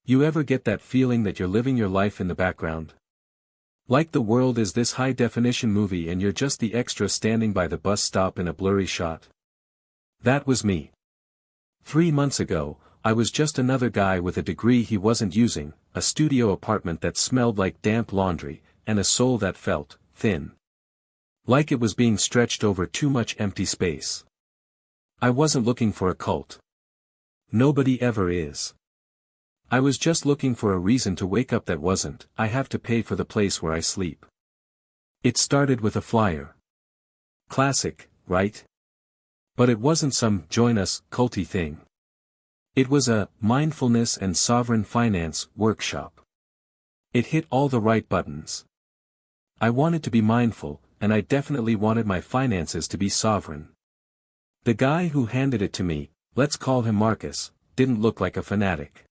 You ever get that feeling that you're living your life in the background? Like the world is this high-definition movie and you're just the extra standing by the bus stop in a blurry shot? That was me. 3 months ago, I was just another guy with a degree he wasn't using, a studio apartment that smelled like damp laundry, and a soul that felt thin. Like it was being stretched over too much empty space. I wasn't looking for a cult. Nobody ever is. I was just looking for a reason to wake up that wasn't, I have to pay for the place where I sleep. It started with a flyer. Classic, right? But it wasn't some join us culty thing. It was a mindfulness and sovereign finance workshop. It hit all the right buttons. I wanted to be mindful, and I definitely wanted my finances to be sovereign. The guy who handed it to me, let's call him Marcus, didn't look like a fanatic.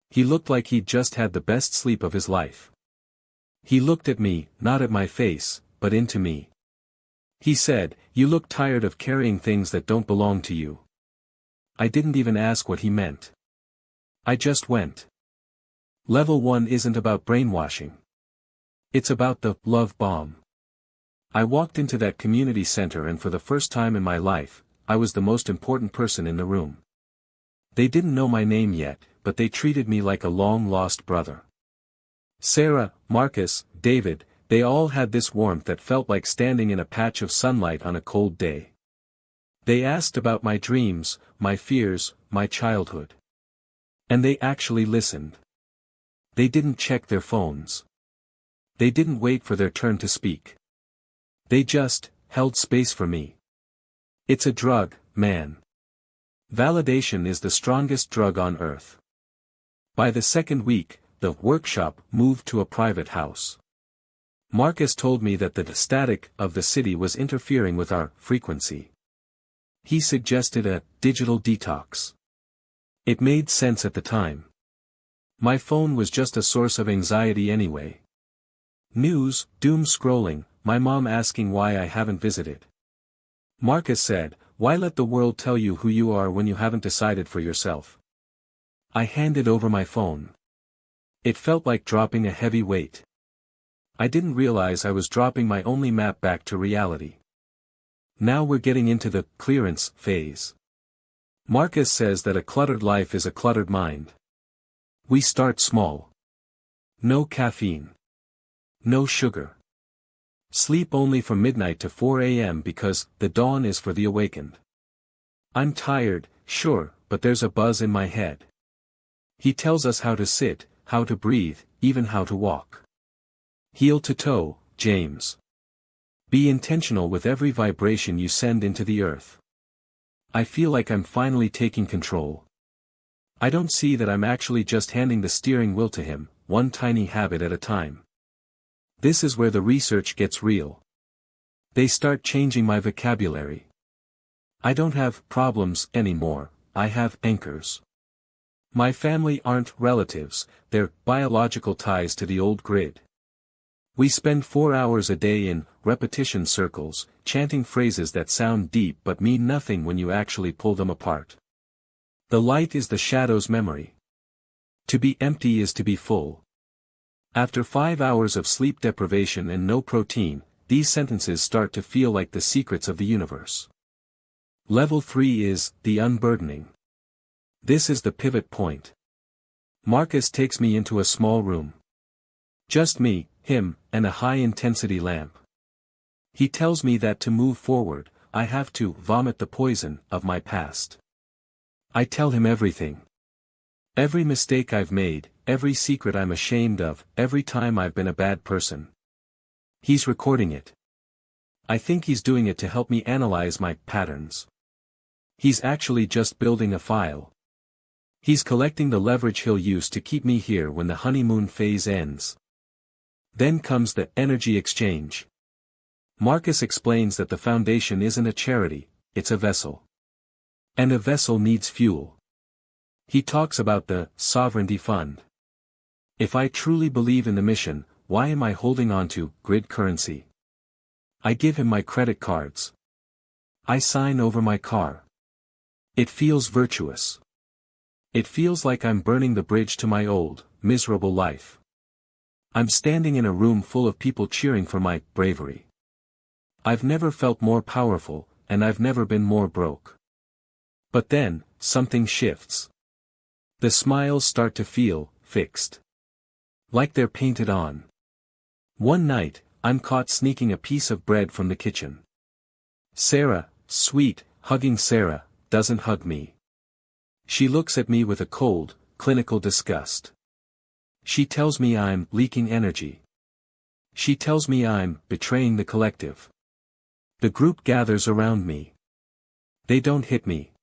He looked like he'd just had the best sleep of his life. He looked at me, not at my face, but into me. He said, "You look tired of carrying things that don't belong to you." I didn't even ask what he meant. I just went. Level 1 isn't about brainwashing. It's about the love bomb. I walked into that community center and for the first time in my life, I was the most important person in the room. They didn't know my name yet, but they treated me like a long-lost brother. Sarah, Marcus, David, they all had this warmth that felt like standing in a patch of sunlight on a cold day. They asked about my dreams, my fears, my childhood. And they actually listened. They didn't check their phones. They didn't wait for their turn to speak. They just held space for me. It's a drug, man. Validation is the strongest drug on earth. By the second week, the workshop moved to a private house. Marcus told me that the static of the city was interfering with our frequency. He suggested a digital detox. It made sense at the time. My phone was just a source of anxiety anyway. News, doom scrolling, my mom asking why I haven't visited. Marcus said, "Why let the world tell you who you are when you haven't decided for yourself?" I handed over my phone. It felt like dropping a heavy weight. I didn't realize I was dropping my only map back to reality. Now we're getting into the clearance phase. Marcus says that a cluttered life is a cluttered mind. We start small. No caffeine. No sugar. Sleep only from midnight to 4 a.m. because the dawn is for the awakened. I'm tired, sure, but there's a buzz in my head. He tells us how to sit, how to breathe, even how to walk. Heel to toe, James. Be intentional with every vibration you send into the earth. I feel like I'm finally taking control. I don't see that I'm actually just handing the steering wheel to him, one tiny habit at a time. This is where the research gets real. They start changing my vocabulary. I don't have problems anymore, I have anchors. My family aren't relatives, they're biological ties to the old grid. We spend 4 hours a day in repetition circles, chanting phrases that sound deep but mean nothing when you actually pull them apart. The light is the shadow's memory. To be empty is to be full. After 5 hours of sleep deprivation and no protein, these sentences start to feel like the secrets of the universe. Level 3 is the unburdening. This is the pivot point. Marcus takes me into a small room. Just me, him, and a high-intensity lamp. He tells me that to move forward, I have to vomit the poison of my past. I tell him everything. Every mistake I've made, every secret I'm ashamed of, every time I've been a bad person. He's recording it. I think he's doing it to help me analyze my patterns. He's actually just building a file. He's collecting the leverage he'll use to keep me here when the honeymoon phase ends. Then comes the energy exchange. Marcus explains that the foundation isn't a charity, it's a vessel. And a vessel needs fuel. He talks about the sovereignty fund. If I truly believe in the mission, why am I holding on to grid currency? I give him my credit cards. I sign over my car. It feels virtuous. It feels like I'm burning the bridge to my old, miserable life. I'm standing in a room full of people cheering for my bravery. I've never felt more powerful, and I've never been more broke. But then, something shifts. The smiles start to feel fixed. Like they're painted on. One night, I'm caught sneaking a piece of bread from the kitchen. Sarah, sweet, hugging Sarah, doesn't hug me. She looks at me with a cold, clinical disgust. She tells me I'm leaking energy. She tells me I'm betraying the collective. The group gathers around me. They don't hit me.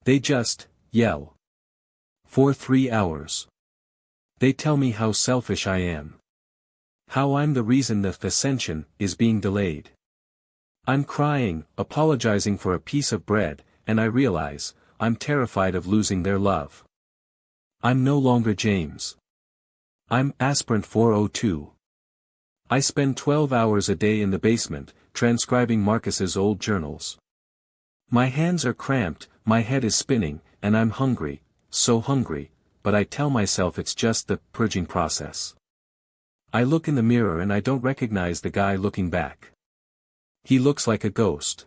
They just yell. For 3 hours. They tell me how selfish I am. How I'm the reason the ascension is being delayed. I'm crying, apologizing for a piece of bread, and I realize, I'm terrified of losing their love. I'm no longer James. I'm aspirant 402. I spend 12 hours a day in the basement, transcribing Marcus's old journals. My hands are cramped, my head is spinning, and I'm hungry, so hungry, but I tell myself it's just the purging process. I look in the mirror and I don't recognize the guy looking back. He looks like a ghost.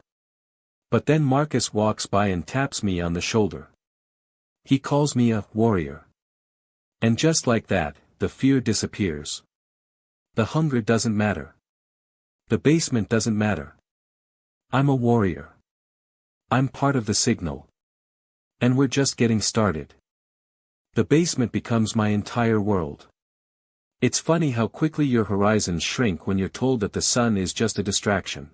But then Marcus walks by and taps me on the shoulder. He calls me a warrior. And just like that, the fear disappears. The hunger doesn't matter. The basement doesn't matter. I'm a warrior. I'm part of the signal. And we're just getting started. The basement becomes my entire world. It's funny how quickly your horizons shrink when you're told that the sun is just a distraction.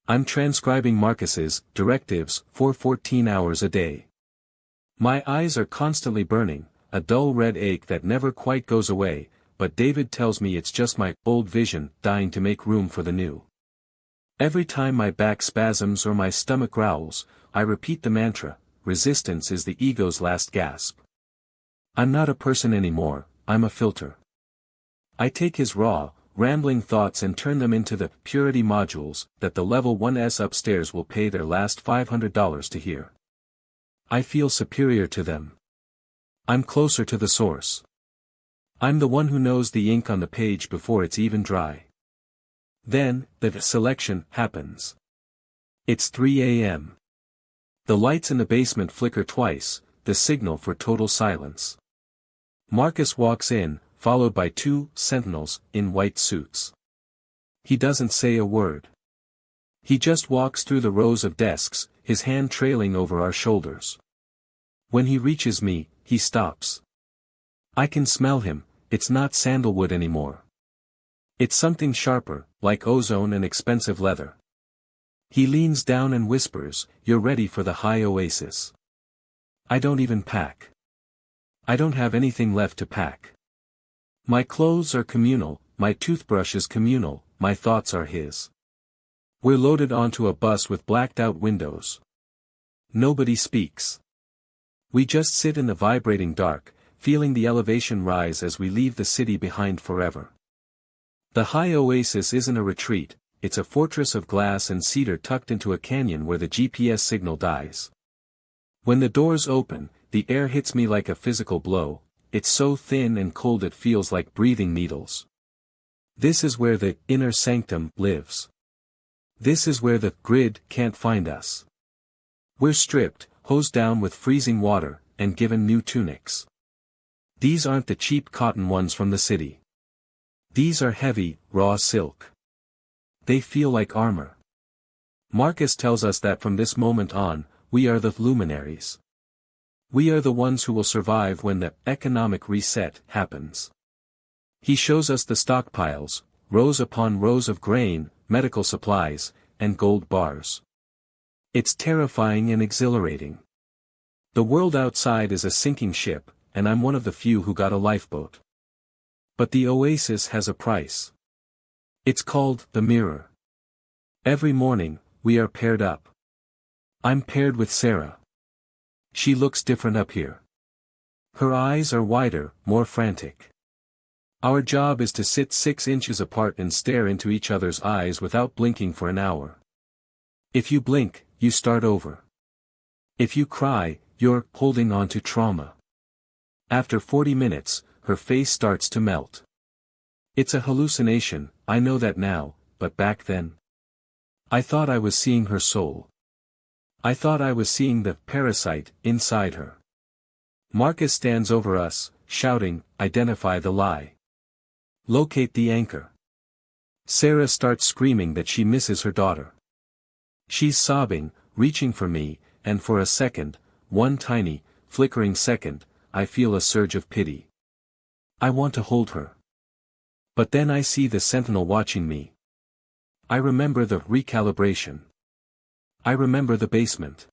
I'm transcribing Marcus's directives for 14 hours a day. My eyes are constantly burning, a dull red ache that never quite goes away, but David tells me it's just my old vision dying to make room for the new. Every time my back spasms or my stomach growls, I repeat the mantra, resistance is the ego's last gasp. I'm not a person anymore, I'm a filter. I take his raw, rambling thoughts and turn them into the purity modules that the level 1s upstairs will pay their last $500 to hear. I feel superior to them. I'm closer to the source. I'm the one who knows the ink on the page before it's even dry. Then, the selection happens. It's 3 a.m. The lights in the basement flicker twice, the signal for total silence. Marcus walks in, followed by 2 sentinels in white suits. He doesn't say a word. He just walks through the rows of desks, his hand trailing over our shoulders. When he reaches me, he stops. I can smell him, it's not sandalwood anymore. It's something sharper, like ozone and expensive leather. He leans down and whispers, "You're ready for the high oasis." I don't even pack. I don't have anything left to pack. My clothes are communal, my toothbrush is communal, my thoughts are his. We're loaded onto a bus with blacked-out windows. Nobody speaks. We just sit in the vibrating dark, feeling the elevation rise as we leave the city behind forever. The high oasis isn't a retreat, it's a fortress of glass and cedar tucked into a canyon where the GPS signal dies. When the doors open, the air hits me like a physical blow. It's so thin and cold it feels like breathing needles. This is where the inner sanctum lives. This is where the grid can't find us. We're stripped, hosed down with freezing water, and given new tunics. These aren't the cheap cotton ones from the city. These are heavy, raw silk. They feel like armor. Marcus tells us that from this moment on, we are the luminaries. We are the ones who will survive when the economic reset happens. He shows us the stockpiles, rows upon rows of grain, medical supplies, and gold bars. It's terrifying and exhilarating. The world outside is a sinking ship, and I'm one of the few who got a lifeboat. But the oasis has a price. It's called the mirror. Every morning, we are paired up. I'm paired with Sarah. She looks different up here. Her eyes are wider, more frantic. Our job is to sit 6 inches apart and stare into each other's eyes without blinking for an hour. If you blink, you start over. If you cry, you're holding on to trauma. After 40 minutes, her face starts to melt. It's a hallucination, I know that now, but back then. I thought I was seeing her soul. I thought I was seeing the parasite inside her. Marcus stands over us, shouting, "Identify the lie. Locate the anchor." Sarah starts screaming that she misses her daughter. She's sobbing, reaching for me, and for a second, one tiny, flickering second, I feel a surge of pity. I want to hold her. But then I see the sentinel watching me. I remember the recalibration. I remember the basement.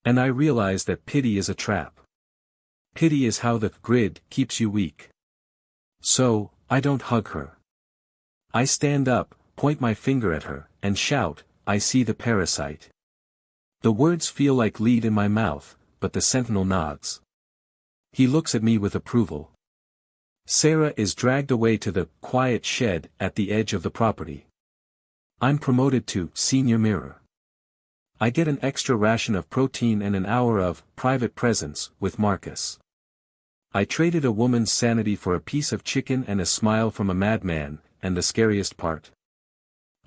And I realize that pity is a trap. Pity is how the grid keeps you weak. So, I don't hug her. I stand up, point my finger at her, and shout, "I see the parasite." The words feel like lead in my mouth, but the sentinel nods. He looks at me with approval. Sarah is dragged away to the quiet shed at the edge of the property. I'm promoted to senior mirror. I get an extra ration of protein and an hour of private presence with Marcus. I traded a woman's sanity for a piece of chicken and a smile from a madman, and the scariest part.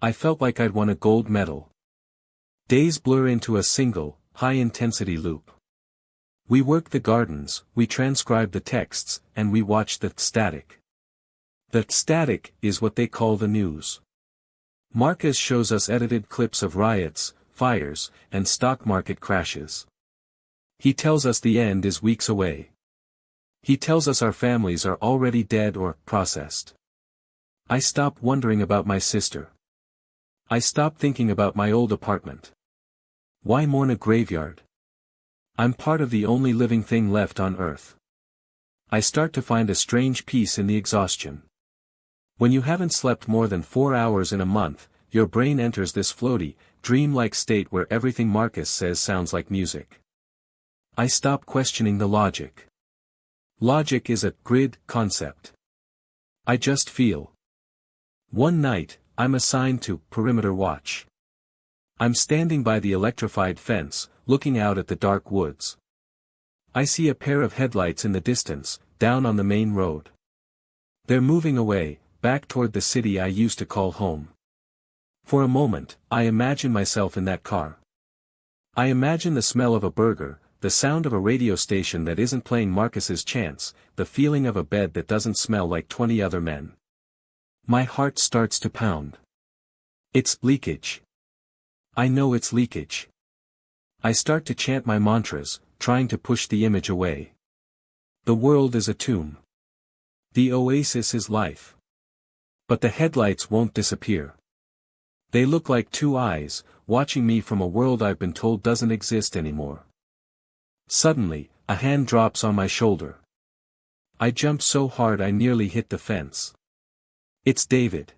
I felt like I'd won a gold medal. Days blur into a single, high-intensity loop. We work the gardens, we transcribe the texts, and we watch the static. The static is what they call the news. Marcus shows us edited clips of riots, fires, and stock market crashes. He tells us the end is weeks away. He tells us our families are already dead or processed. I stop wondering about my sister. I stop thinking about my old apartment. Why mourn a graveyard? I'm part of the only living thing left on Earth. I start to find a strange peace in the exhaustion. When you haven't slept more than 4 hours in a month, your brain enters this floaty, dream-like state where everything Marcus says sounds like music. I stop questioning the logic. Logic is a grid concept. I just feel. One night, I'm assigned to perimeter watch. I'm standing by the electrified fence, looking out at the dark woods. I see a pair of headlights in the distance, down on the main road. They're moving away, back toward the city I used to call home. For a moment, I imagine myself in that car. I imagine the smell of a burger, the sound of a radio station that isn't playing Marcus's chants, the feeling of a bed that doesn't smell like 20 other men. My heart starts to pound. It's leakage. I know it's leakage. I start to chant my mantras, trying to push the image away. The world is a tomb. The oasis is life. But the headlights won't disappear. They look like two eyes, watching me from a world I've been told doesn't exist anymore. Suddenly, a hand drops on my shoulder. I jump so hard I nearly hit the fence. It's David.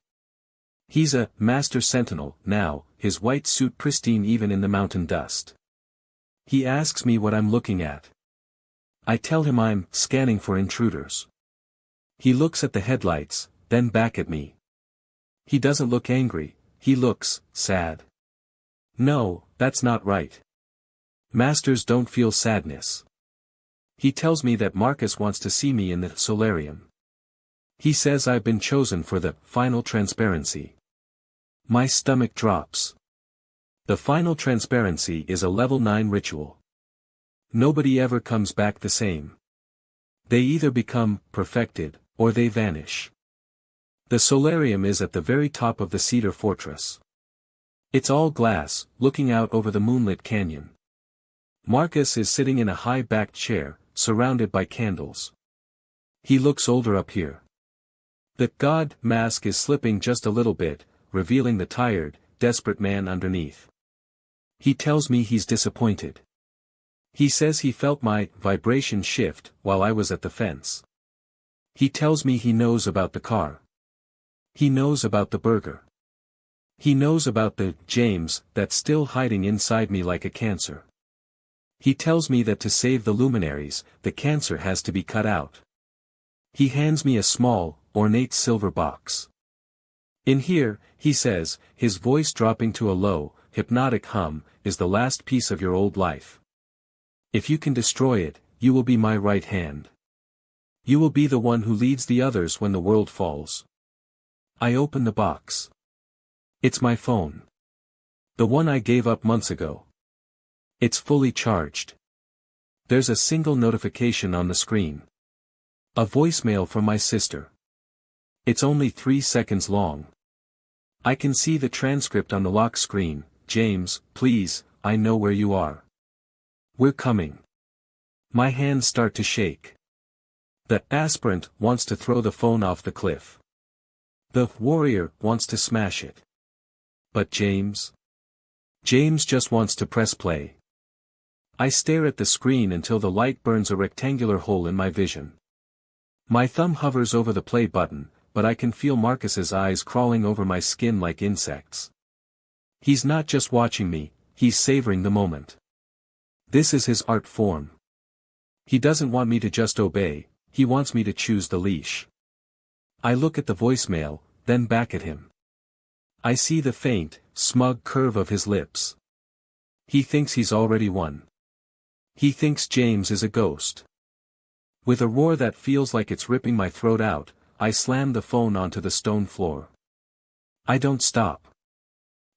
He's a master sentinel now, his white suit pristine even in the mountain dust. He asks me what I'm looking at. I tell him I'm scanning for intruders. He looks at the headlights, then back at me. He doesn't look angry, he looks sad. No, that's not right. Masters don't feel sadness. He tells me that Marcus wants to see me in the solarium. He says I've been chosen for the final transparency. My stomach drops. The final transparency is a level 9 ritual. Nobody ever comes back the same. They either become perfected, or they vanish. The solarium is at the very top of the Cedar Fortress. It's all glass, looking out over the moonlit canyon. Marcus is sitting in a high-backed chair, surrounded by candles. He looks older up here. The god mask is slipping just a little bit, revealing the tired, desperate man underneath. He tells me he's disappointed. He says he felt my vibration shift while I was at the fence. He tells me he knows about the car. He knows about the burger. He knows about the James that's still hiding inside me like a cancer. He tells me that to save the luminaries, the cancer has to be cut out. He hands me a small, ornate silver box. In here, he says, his voice dropping to a low, hypnotic hum, is the last piece of your old life. If you can destroy it, you will be my right hand. You will be the one who leads the others when the world falls. I open the box. It's my phone. The one I gave up months ago. It's fully charged. There's a single notification on the screen. A voicemail from my sister. It's only 3 seconds long. I can see the transcript on the lock screen. James, please, I know where you are. We're coming. My hands start to shake. The aspirant wants to throw the phone off the cliff. The warrior wants to smash it. But James? James just wants to press play. I stare at the screen until the light burns a rectangular hole in my vision. My thumb hovers over the play button, but I can feel Marcus's eyes crawling over my skin like insects. He's not just watching me, he's savoring the moment. This is his art form. He doesn't want me to just obey, he wants me to choose the leash. I look at the voicemail, then back at him. I see the faint, smug curve of his lips. He thinks he's already won. He thinks James is a ghost. With a roar that feels like it's ripping my throat out, I slam the phone onto the stone floor. I don't stop.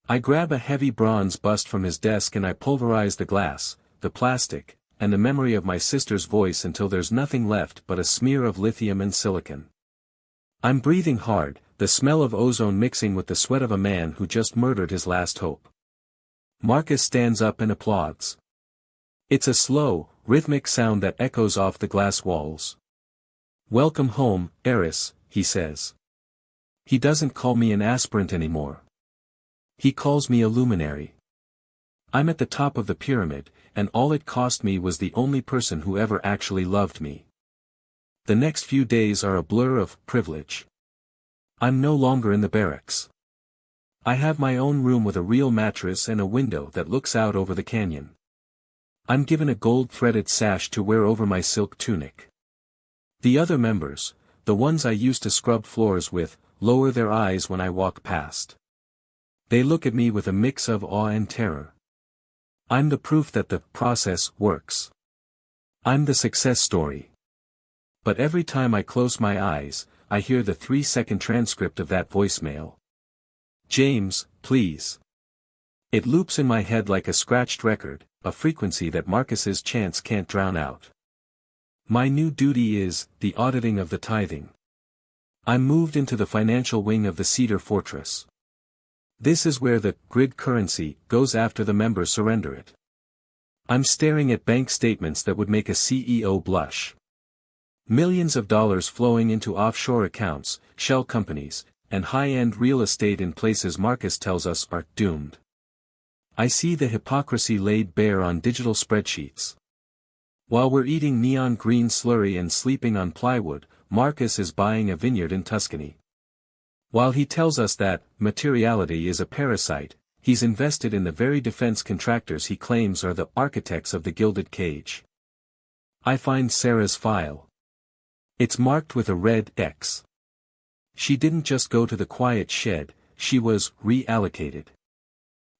I grab a heavy bronze bust from his desk and I pulverize the glass, the plastic, and the memory of my sister's voice until there's nothing left but a smear of lithium and silicon. I'm breathing hard, the smell of ozone mixing with the sweat of a man who just murdered his last hope. Marcus stands up and applauds. It's a slow, rhythmic sound that echoes off the glass walls. "Welcome home, Eris," he says. He doesn't call me an aspirant anymore. He calls me a luminary. I'm at the top of the pyramid, and all it cost me was the only person who ever actually loved me. The next few days are a blur of privilege. I'm no longer in the barracks. I have my own room with a real mattress and a window that looks out over the canyon. I'm given a gold-threaded sash to wear over my silk tunic. The other members, the ones I used to scrub floors with, lower their eyes when I walk past. They look at me with a mix of awe and terror. I'm the proof that the process works. I'm the success story. But every time I close my eyes, I hear the 3-second transcript of that voicemail. "James, please." It loops in my head like a scratched record, a frequency that Marcus's chants can't drown out. My new duty is the auditing of the tithing. I'm moved into the financial wing of the Cedar Fortress. This is where the grid currency goes after the members surrender it. I'm staring at bank statements that would make a CEO blush. Millions of dollars flowing into offshore accounts, shell companies, and high-end real estate in places Marcus tells us are doomed. I see the hypocrisy laid bare on digital spreadsheets. While we're eating neon green slurry and sleeping on plywood, Marcus is buying a vineyard in Tuscany. While he tells us that materiality is a parasite, he's invested in the very defense contractors he claims are the architects of the Gilded Cage. I find Sarah's file. It's marked with a red X. She didn't just go to the quiet shed, she was reallocated.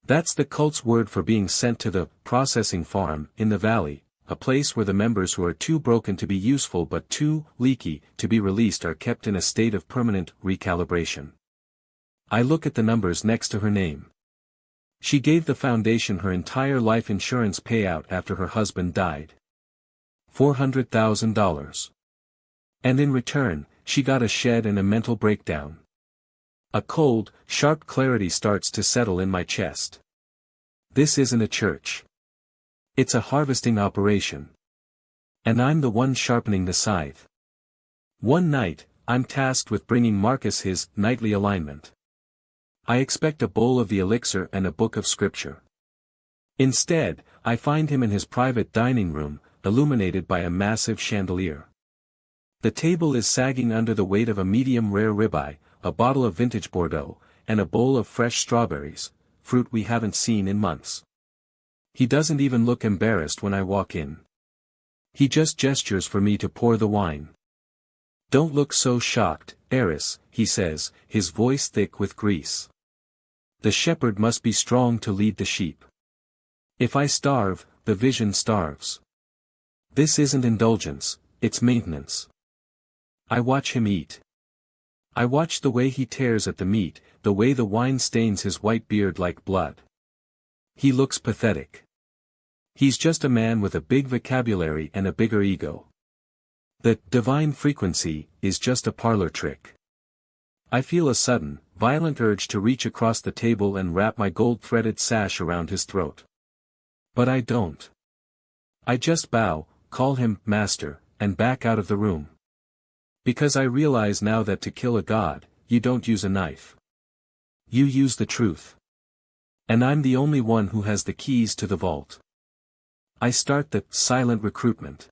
That's the cult's word for being sent to the processing farm in the valley, a place where the members who are too broken to be useful but too leaky to be released are kept in a state of permanent recalibration. I look at the numbers next to her name. She gave the foundation her entire life insurance payout after her husband died. $400,000. And in return, she got a shed and a mental breakdown. A cold, sharp clarity starts to settle in my chest. This isn't a church. It's a harvesting operation. And I'm the one sharpening the scythe. One night, I'm tasked with bringing Marcus his nightly alignment. I expect a bowl of the elixir and a book of scripture. Instead, I find him in his private dining room, illuminated by a massive chandelier. The table is sagging under the weight of a medium-rare ribeye, a bottle of vintage Bordeaux, and a bowl of fresh strawberries, fruit we haven't seen in months. He doesn't even look embarrassed when I walk in. He just gestures for me to pour the wine. "Don't look so shocked, Eris," he says, his voice thick with grease. "The shepherd must be strong to lead the sheep. If I starve, the vision starves." This isn't indulgence, it's maintenance. I watch him eat. I watch the way he tears at the meat, the way the wine stains his white beard like blood. He looks pathetic. He's just a man with a big vocabulary and a bigger ego. The divine frequency is just a parlor trick. I feel a sudden, violent urge to reach across the table and wrap my gold-threaded sash around his throat. But I don't. I just bow, call him master, and back out of the room. Because I realize now that to kill a god, you don't use a knife. You use the truth. And I'm the only one who has the keys to the vault. I start the silent recruitment.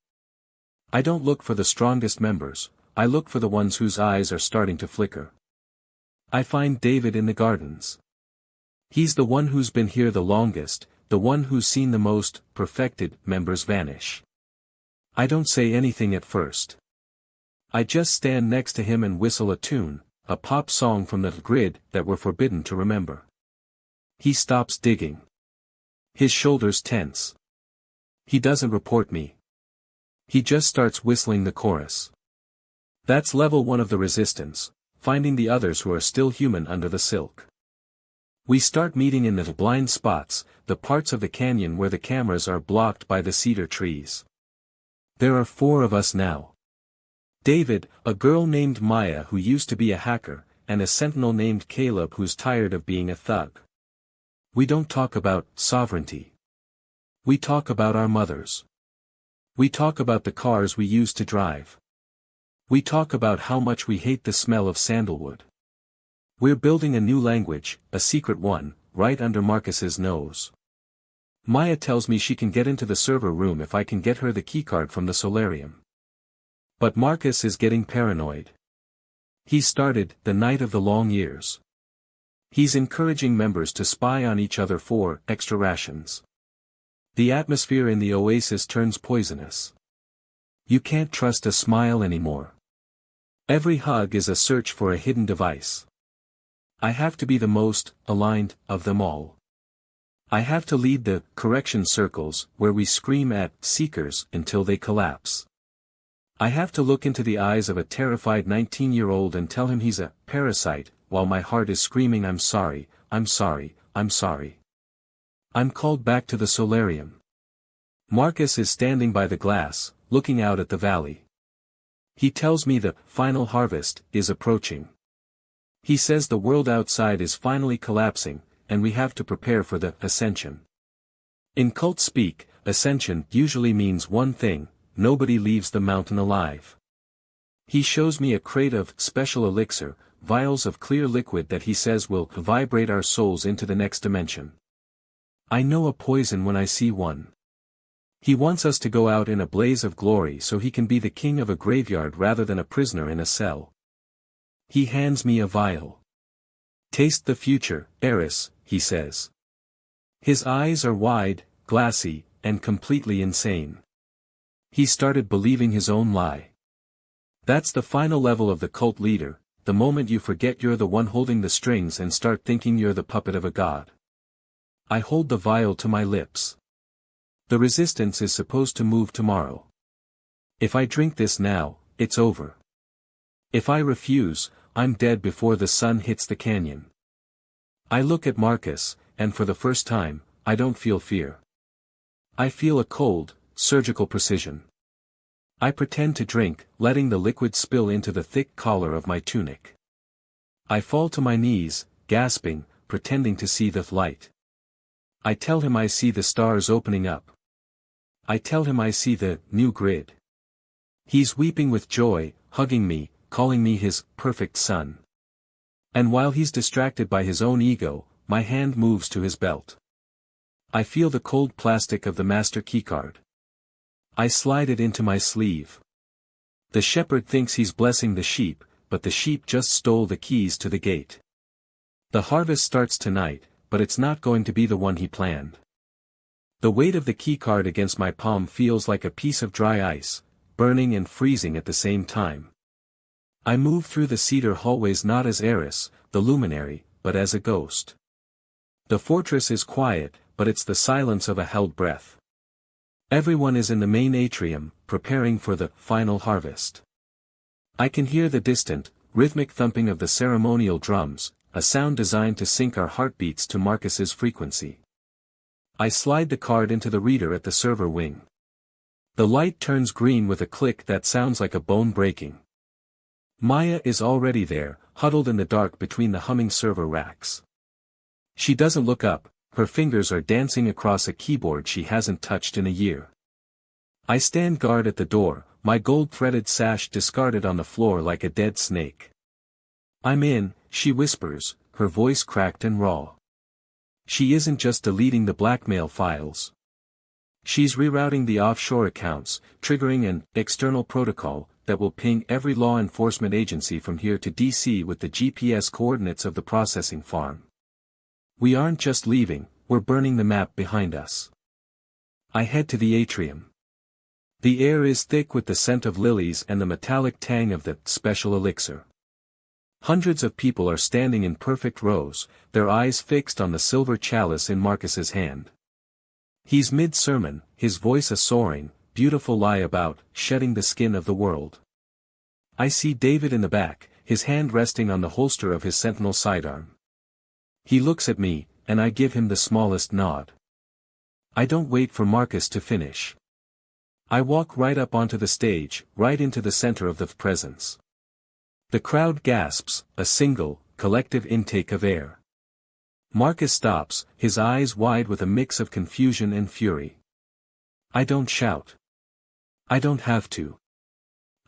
I don't look for the strongest members, I look for the ones whose eyes are starting to flicker. I find David in the gardens. He's the one who's been here the longest, the one who's seen the most perfected members vanish. I don't say anything at first. I just stand next to him and whistle a tune, a pop song from the grid that we're forbidden to remember. He stops digging. His shoulders tense. He doesn't report me. He just starts whistling the chorus. That's level 1 of the resistance, finding the others who are still human under the silk. We start meeting in the blind spots, the parts of the canyon where the cameras are blocked by the cedar trees. There are 4 of us now. David, a girl named Maya who used to be a hacker, and a sentinel named Caleb who's tired of being a thug. We don't talk about sovereignty. We talk about our mothers. We talk about the cars we used to drive. We talk about how much we hate the smell of sandalwood. We're building a new language, a secret one, right under Marcus's nose. Maya tells me she can get into the server room if I can get her the keycard from the solarium. But Marcus is getting paranoid. He started the night of the long years. He's encouraging members to spy on each other for extra rations. The atmosphere in the oasis turns poisonous. You can't trust a smile anymore. Every hug is a search for a hidden device. I have to be the most aligned of them all. I have to lead the correction circles where we scream at seekers until they collapse. I have to look into the eyes of a terrified 19-year-old and tell him he's a parasite, while my heart is screaming I'm sorry, I'm sorry, I'm sorry. I'm called back to the solarium. Marcus is standing by the glass, looking out at the valley. He tells me the final harvest is approaching. He says the world outside is finally collapsing, and we have to prepare for the ascension. In cult speak, ascension usually means one thing: nobody leaves the mountain alive. He shows me a crate of special elixir, vials of clear liquid that he says will vibrate our souls into the next dimension. I know a poison when I see one. He wants us to go out in a blaze of glory so he can be the king of a graveyard rather than a prisoner in a cell. He hands me a vial. Taste the future, Eris, he says. His eyes are wide, glassy, and completely insane. He started believing his own lie. That's the final level of the cult leader, the moment you forget you're the one holding the strings and start thinking you're the puppet of a god. I hold the vial to my lips. The resistance is supposed to move tomorrow. If I drink this now, it's over. If I refuse, I'm dead before the sun hits the canyon. I look at Marcus, and for the first time, I don't feel fear. I feel a cold, surgical precision. I pretend to drink, letting the liquid spill into the thick collar of my tunic. I fall to my knees, gasping, pretending to see the light. I tell him I see the stars opening up. I tell him I see the new grid. He's weeping with joy, hugging me, calling me his perfect son. And while he's distracted by his own ego, my hand moves to his belt. I feel the cold plastic of the master keycard. I slide it into my sleeve. The shepherd thinks he's blessing the sheep, but the sheep just stole the keys to the gate. The harvest starts tonight, but it's not going to be the one he planned. The weight of the keycard against my palm feels like a piece of dry ice, burning and freezing at the same time. I move through the cedar hallways not as Eris, the luminary, but as a ghost. The fortress is quiet, but it's the silence of a held breath. Everyone is in the main atrium, preparing for the final harvest. I can hear the distant, rhythmic thumping of the ceremonial drums, a sound designed to sync our heartbeats to Marcus's frequency. I slide the card into the reader at the server wing. The light turns green with a click that sounds like a bone breaking. Maya is already there, huddled in the dark between the humming server racks. She doesn't look up, her fingers are dancing across a keyboard she hasn't touched in a year. I stand guard at the door, my gold-threaded sash discarded on the floor like a dead snake. "I'm in," she whispers, her voice cracked and raw. She isn't just deleting the blackmail files. She's rerouting the offshore accounts, triggering an external protocol that will ping every law enforcement agency from here to DC with the GPS coordinates of the processing farm. We aren't just leaving, we're burning the map behind us. I head to the atrium. The air is thick with the scent of lilies and the metallic tang of the special elixir. Hundreds of people are standing in perfect rows, their eyes fixed on the silver chalice in Marcus's hand. He's mid-sermon, his voice a soaring, beautiful lie about shedding the skin of the world. I see David in the back, his hand resting on the holster of his sentinel sidearm. He looks at me, and I give him the smallest nod. I don't wait for Marcus to finish. I walk right up onto the stage, right into the center of the presence. The crowd gasps, a single, collective intake of air. Marcus stops, his eyes wide with a mix of confusion and fury. I don't shout. I don't have to.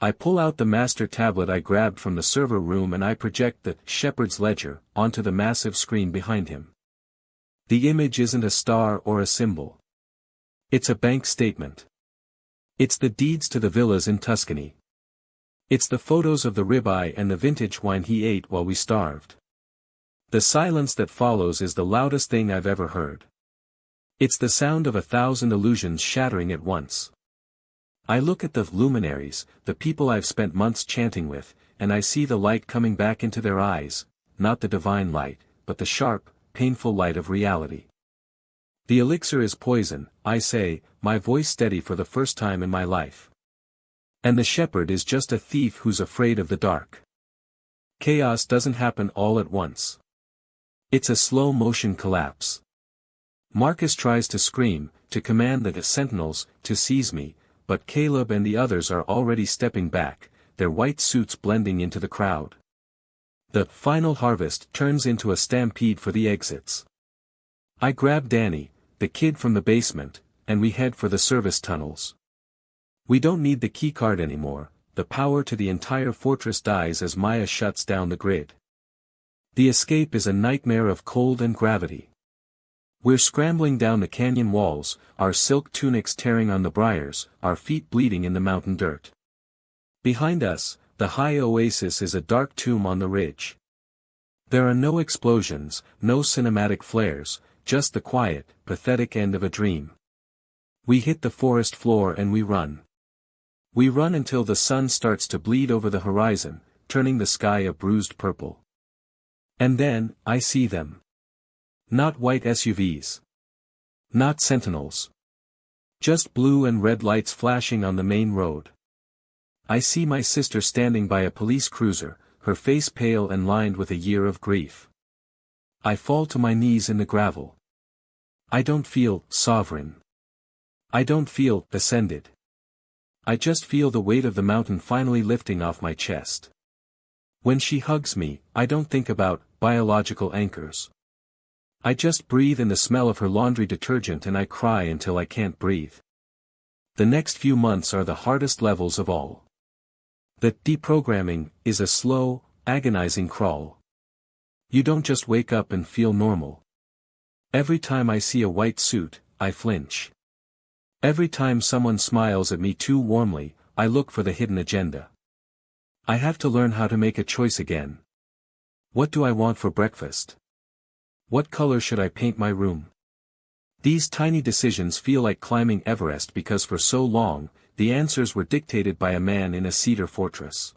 I pull out the master tablet I grabbed from the server room and I project the shepherd's ledger onto the massive screen behind him. The image isn't a star or a symbol. It's a bank statement. It's the deeds to the villas in Tuscany. It's the photos of the ribeye and the vintage wine he ate while we starved. The silence that follows is the loudest thing I've ever heard. It's the sound of 1,000 illusions shattering at once. I look at the luminaries, the people I've spent months chanting with, and I see the light coming back into their eyes, not the divine light, but the sharp, painful light of reality. The elixir is poison, I say, my voice steady for the first time in my life. And the shepherd is just a thief who's afraid of the dark. Chaos doesn't happen all at once. It's a slow-motion collapse. Marcus tries to scream, to command the sentinels to seize me, but Caleb and the others are already stepping back, their white suits blending into the crowd. The final harvest turns into a stampede for the exits. I grab Danny, the kid from the basement, and we head for the service tunnels. We don't need the keycard anymore, the power to the entire fortress dies as Maya shuts down the grid. The escape is a nightmare of cold and gravity. We're scrambling down the canyon walls, our silk tunics tearing on the briars, our feet bleeding in the mountain dirt. Behind us, the high oasis is a dark tomb on the ridge. There are no explosions, no cinematic flares, just the quiet, pathetic end of a dream. We hit the forest floor and we run. We run until the sun starts to bleed over the horizon, turning the sky a bruised purple. And then, I see them. Not white SUVs. Not sentinels. Just blue and red lights flashing on the main road. I see my sister standing by a police cruiser, her face pale and lined with a year of grief. I fall to my knees in the gravel. I don't feel sovereign. I don't feel ascended. I just feel the weight of the mountain finally lifting off my chest. When she hugs me, I don't think about biological anchors. I just breathe in the smell of her laundry detergent and I cry until I can't breathe. The next few months are the hardest levels of all. The deprogramming is a slow, agonizing crawl. You don't just wake up and feel normal. Every time I see a white suit, I flinch. Every time someone smiles at me too warmly, I look for the hidden agenda. I have to learn how to make a choice again. What do I want for breakfast? What color should I paint my room? These tiny decisions feel like climbing Everest because for so long, the answers were dictated by a man in a cedar fortress.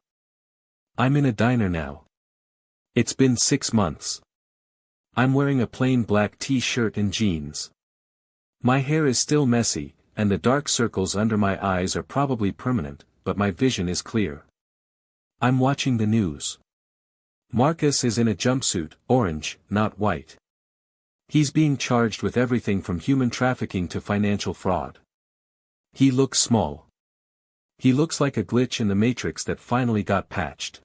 I'm in a diner now. It's been 6 months. I'm wearing a plain black t-shirt and jeans. My hair is still messy, and the dark circles under my eyes are probably permanent, but my vision is clear. I'm watching the news. Marcus is in a jumpsuit, orange, not white. He's being charged with everything from human trafficking to financial fraud. He looks small. He looks like a glitch in the matrix that finally got patched.